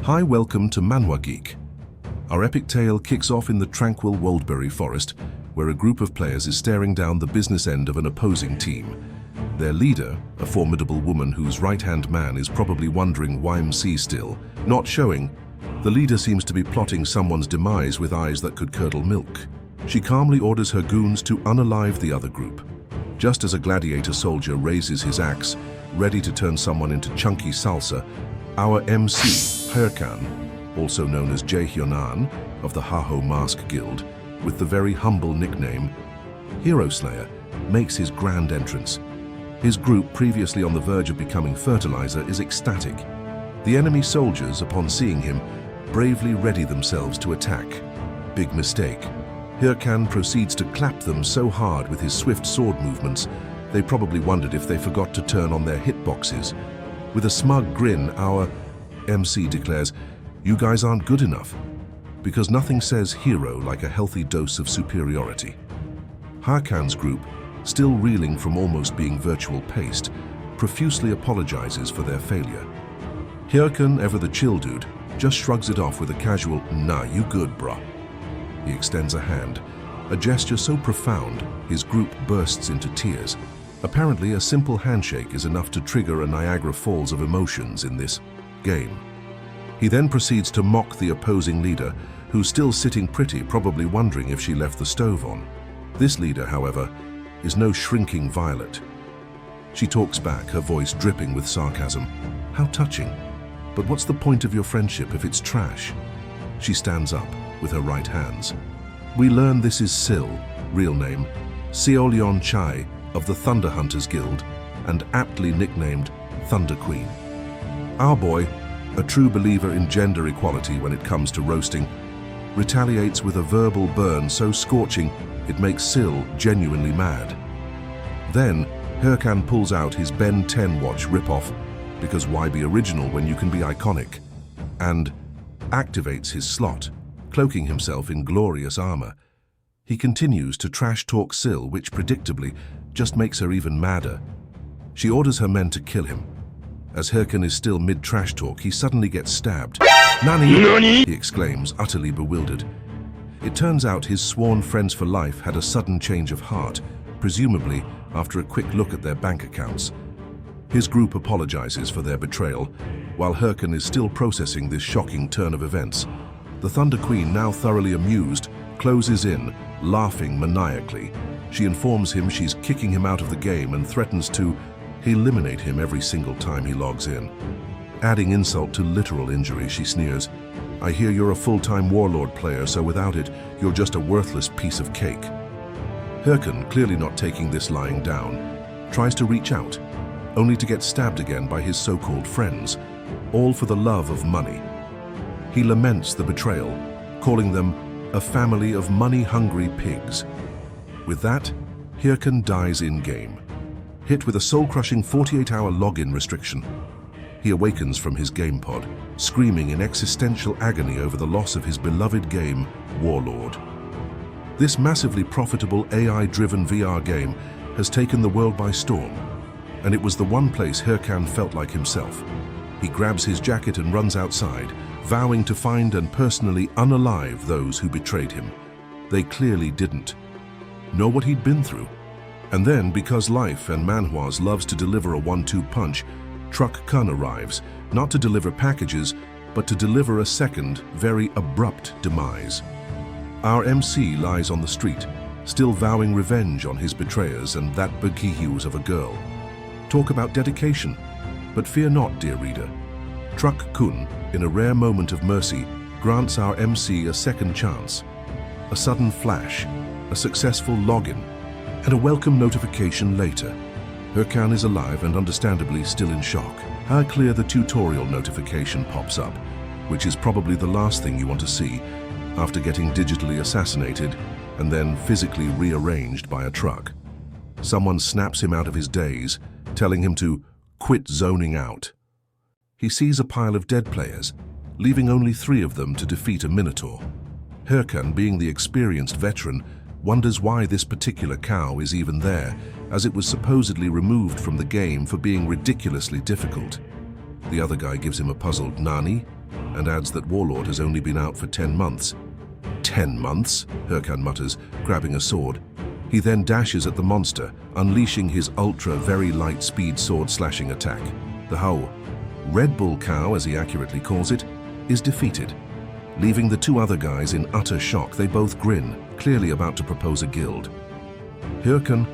Hi, welcome to Manhwa Geek. Our epic tale kicks off in the tranquil Woldbury forest, where a group of players is staring down the business end of an opposing team. Their leader, a formidable woman whose right-hand man is probably wondering why MC still, not showing. The leader seems to be plotting someone's demise with eyes that could curdle milk. She calmly orders her goons to unalive the other group. Just as a gladiator soldier raises his axe, ready to turn someone into chunky salsa, our MC, Hyrcan, also known as Jae-hyonan of the Haho Mask Guild, with the very humble nickname Hero Slayer, makes his grand entrance. His group, previously on the verge of becoming fertilizer, is ecstatic. The enemy soldiers, upon seeing him, bravely ready themselves to attack. Big mistake. Hyrcan proceeds to clap them so hard with his swift sword movements, they probably wondered if they forgot to turn on their hitboxes. With a smug grin, our MC declares, "You guys aren't good enough," because nothing says hero like a healthy dose of superiority. Hyrcan's group, still reeling from almost being virtual paste, profusely apologizes for their failure. Hyrcan, ever the chill dude, just shrugs it off with a casual, "Nah, you good, bruh." He extends a hand, a gesture so profound, his group bursts into tears. Apparently, a simple handshake is enough to trigger a Niagara Falls of emotions in this game. He then proceeds to mock the opposing leader, who's still sitting pretty, probably wondering if she left the stove on. This leader, however, is no shrinking violet. She talks back, her voice dripping with sarcasm. "How touching. But what's the point of your friendship if it's trash?" She stands up with her right hands. We learn this is Sil, real name, Seolyeon Chai, of the Thunder Hunters Guild, and aptly nicknamed Thunder Queen. Our boy, a true believer in gender equality when it comes to roasting, retaliates with a verbal burn so scorching it makes Sil genuinely mad. Then, Hyrcan pulls out his Ben 10 watch ripoff, because why be original when you can be iconic, and activates his slot, cloaking himself in glorious armor. He continues to trash-talk Sil, which predictably just makes her even madder. She orders her men to kill him. As Hyrcan is still mid-trash talk, he suddenly gets stabbed. "Nani?" he exclaims, utterly bewildered. It turns out his sworn friends for life had a sudden change of heart, presumably after a quick look at their bank accounts. His group apologizes for their betrayal, while Hyrcan is still processing this shocking turn of events. The Thunder Queen, now thoroughly amused, closes in, laughing maniacally. She informs him she's kicking him out of the game and threatens to eliminate him every single time he logs in. Adding insult to literal injury, she sneers, "I hear you're a full-time warlord player, so without it, you're just a worthless piece of cake." Hyrcan, clearly not taking this lying down, tries to reach out, only to get stabbed again by his so-called friends, all for the love of money. He laments the betrayal, calling them a family of money-hungry pigs. With that, Hyrcan dies in-game, hit with a soul-crushing 48-hour login restriction. He awakens from his game pod, screaming in existential agony over the loss of his beloved game, Warlord. This massively profitable AI-driven VR game has taken the world by storm, and it was the one place Hyrcan felt like himself. He grabs his jacket and runs outside, vowing to find and personally unalive those who betrayed him. They clearly didn't know what he'd been through. And then, because life and manhwas loves to deliver a 1-2 punch, Truck Kun arrives, not to deliver packages, but to deliver a second, very abrupt demise. Our MC lies on the street, still vowing revenge on his betrayers and that bekihius of a girl. Talk about dedication. But fear not, dear reader. Truck Kun, in a rare moment of mercy, grants our MC a second chance. A sudden flash, a successful login, and a welcome notification later. Hyrcan is alive and understandably still in shock. How clear the tutorial notification pops up, which is probably the last thing you want to see after getting digitally assassinated and then physically rearranged by a truck. Someone snaps him out of his daze, telling him to quit zoning out. He sees a pile of dead players, leaving only 3 of them to defeat a Minotaur. Hyrcan, being the experienced veteran, wonders why this particular cow is even there, as it was supposedly removed from the game for being ridiculously difficult. The other guy gives him a puzzled "Nani?" and adds that Warlord has only been out for 10 months. 10 months? Hirkan mutters, grabbing a sword. He then dashes at the monster, unleashing his ultra very light speed sword slashing attack. The whole Red Bull cow, as he accurately calls it, is defeated. Leaving the two other guys in utter shock, they both grin, clearly about to propose a guild. Hirkan,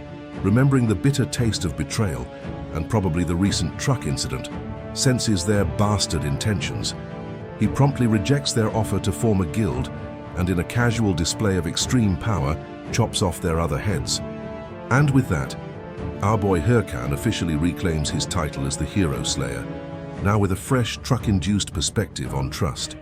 remembering the bitter taste of betrayal and probably the recent truck incident, senses their bastard intentions. He promptly rejects their offer to form a guild and, in a casual display of extreme power, chops off their other heads. And with that, our boy Hirkan officially reclaims his title as the Hero Slayer, now with a fresh truck-induced perspective on trust.